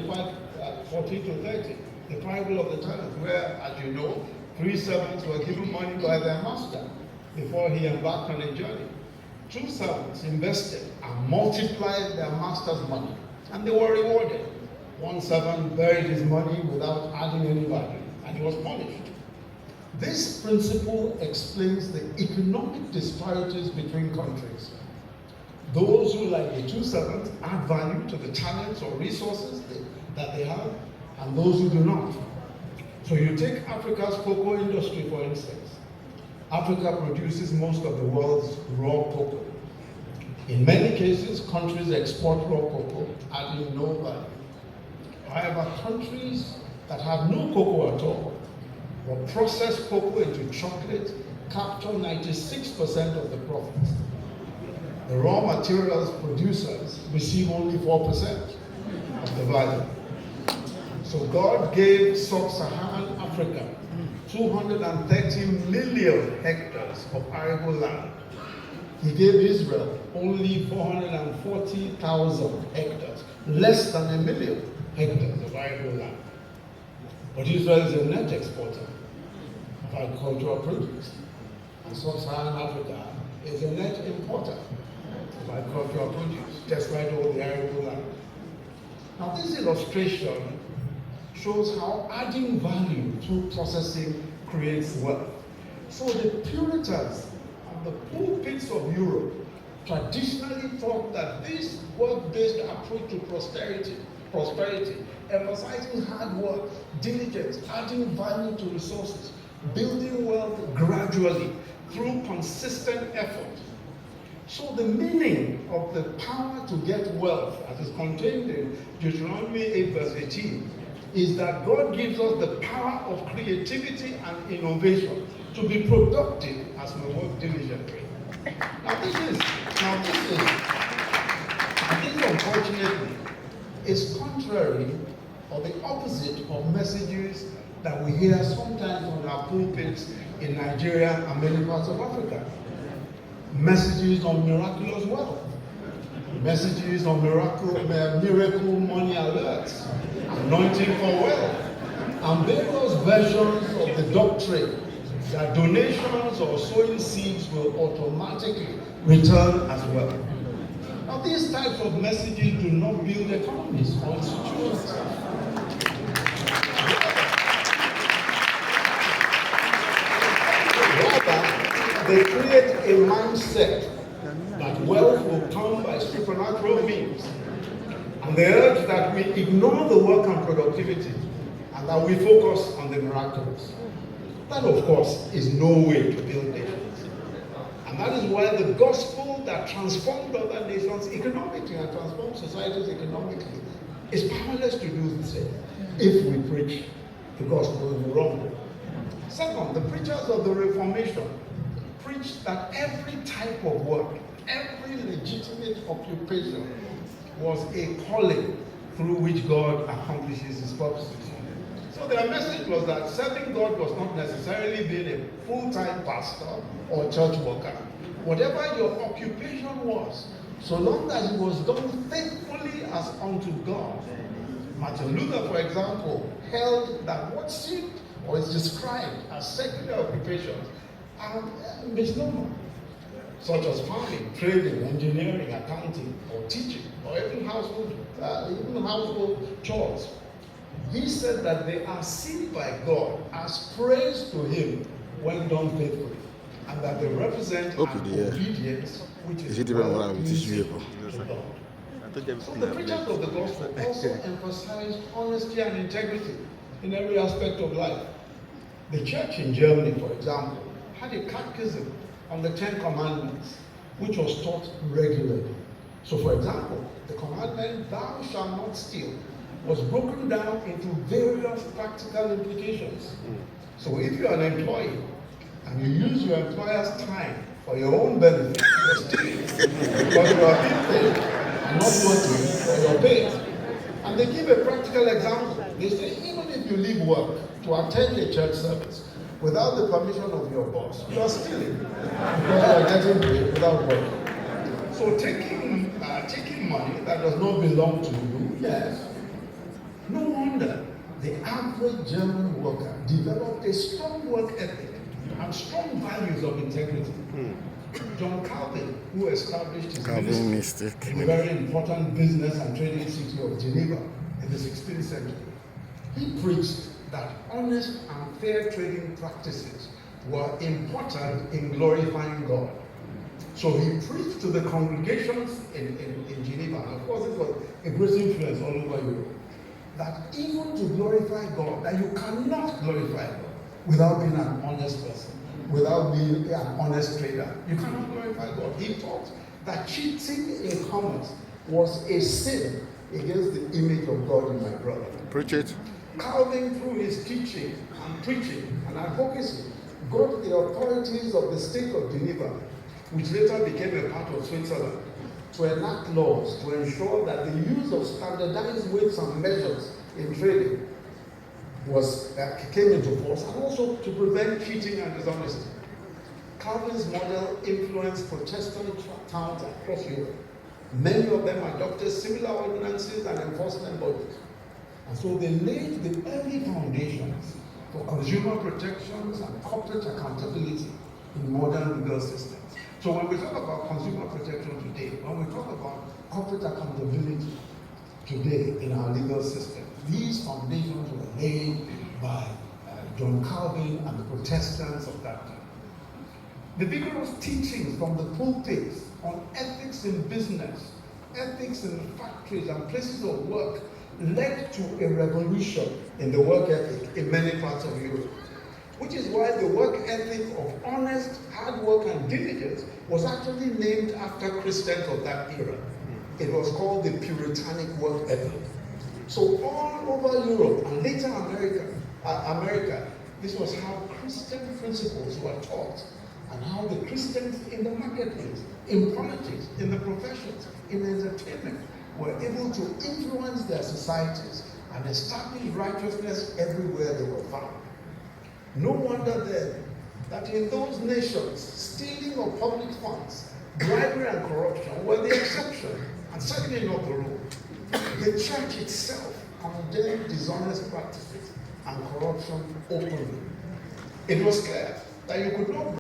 40 to 30, the parable of the talent, where, as you know, 3 servants were given money by their master before he embarked on a journey. 2 servants invested and multiplied their master's money, and they were rewarded. 1 servant buried his money without adding any value, and he was punished. This principle explains the economic disparities between countries. Those who, like the 2 servants, add value to the talents or resources that they have, and those who do not. So you take Africa's cocoa industry, for instance. Africa produces most of the world's raw cocoa. In many cases, countries export raw cocoa, adding no value. However, countries that have no cocoa at all, or process cocoa into chocolate, capture 96% of the profits. The raw materials producers receive only 4% of the value. So God gave sub-Saharan Africa 230 million hectares of arable land. He gave Israel only 440,000 hectares, less than 1 million hectares of arable land. But Israel is a net exporter of agricultural produce, and sub-Saharan Africa is a net importer of agricultural produce, despite all the arable land. Now, this illustration shows how adding value through processing creates wealth. So the Puritans and the pulpits of Europe traditionally thought that this work-based approach to prosperity, emphasizing hard work, diligence, adding value to resources, building wealth gradually through consistent effort. So the meaning of the power to get wealth, as is contained in Deuteronomy 8 verse 18, is that God gives us the power of creativity and innovation to be productive as we work diligently. Now this unfortunately is contrary or the opposite of messages that we hear sometimes on our pulpits in Nigeria and many parts of Africa. Messages on miraculous wealth, messages on miracle money alerts, anointing for wealth, and various versions of the doctrine that donations or sowing seeds will automatically return as well. Now, these types of messages do not build economies or institutions. Rather, they create a mindset that wealth will come by supernatural means, and they urge that we ignore the work and productivity and that we focus on the miraculous. That, of course, is no way to build nations. And that is why the gospel that transformed other nations economically and transformed societies economically is powerless to do the same if we preach the gospel in the wrong way. Second, the preachers of the Reformation preached that every type of work, every legitimate occupation was a calling through which God accomplishes his purposes. So their message was that serving God was not necessarily being a full-time pastor or church worker. Whatever your occupation was, so long as it was done faithfully as unto God. Martin Luther, for example, held that what seemed or is described as secular occupations are misnomer, such as farming, trading, engineering, accounting, or teaching, or even household chores. He said that they are seen by God as praise to him when done faithfully, and that they represent an obedience which is pleasing to God. So the preachers of the gospel also emphasized honesty and integrity in every aspect of life. The church in Germany, for example, had a catechism on the 10 Commandments, which was taught regularly. So, for example, the commandment, "Thou shalt not steal," was broken down into various practical implications. So if you're an employee and you use your employer's time for your own benefit, you're stealing because you are being paid and not working for your pay. And they give a practical example. They say even if you leave work to attend a church service without the permission of your boss, you are stealing because you are getting paid without working. So taking money that does not belong to you, yes. average German worker developed a strong work ethic and strong values of integrity. John Calvin, who established his ministry in the very important business and trading city of Geneva in the 16th century, he preached that honest and fair trading practices were important in glorifying God. So he preached to the congregations in Geneva, and of course it was a great influence all over Europe, that even to glorify God, that you cannot glorify God without being an honest person, without being an honest trader. You cannot glorify God. He taught that cheating in commerce was a sin against the image of God in my brother. Preach it. Calvin, through his teaching and preaching and advocacy, got the authorities of the state of Geneva, which later became a part of Switzerland, to enact laws to ensure that the use of standardized weights and measures in trading came into force, and also to prevent cheating and dishonesty. Calvin's model influenced Protestant towns across Europe. Many of them adopted similar ordinances and enforcement bodies. And so they laid the early foundations for consumer protections and corporate accountability in modern legal systems. So when we talk about consumer protection today, when we talk about corporate accountability today in our legal system, these foundations were laid by John Calvin and the Protestants of that time. The vigorous teachings from the pulpits on ethics in business, ethics in factories and places of work led to a revolution in the work ethic in many parts of Europe, which is why the work ethic of honest, hard work and diligence was actually named after Christians of that era. It was called the Puritanic work ethic. So all over Europe and later America, this was how Christian principles were taught, and how the Christians in the marketplace, in politics, in the professions, in entertainment, were able to influence their societies and establish righteousness everywhere they were found. No wonder then that in those nations, stealing of public funds, bribery and corruption were the exception, and certainly not the rule. The church itself condemned dishonest practices and corruption openly. It was clear that you could not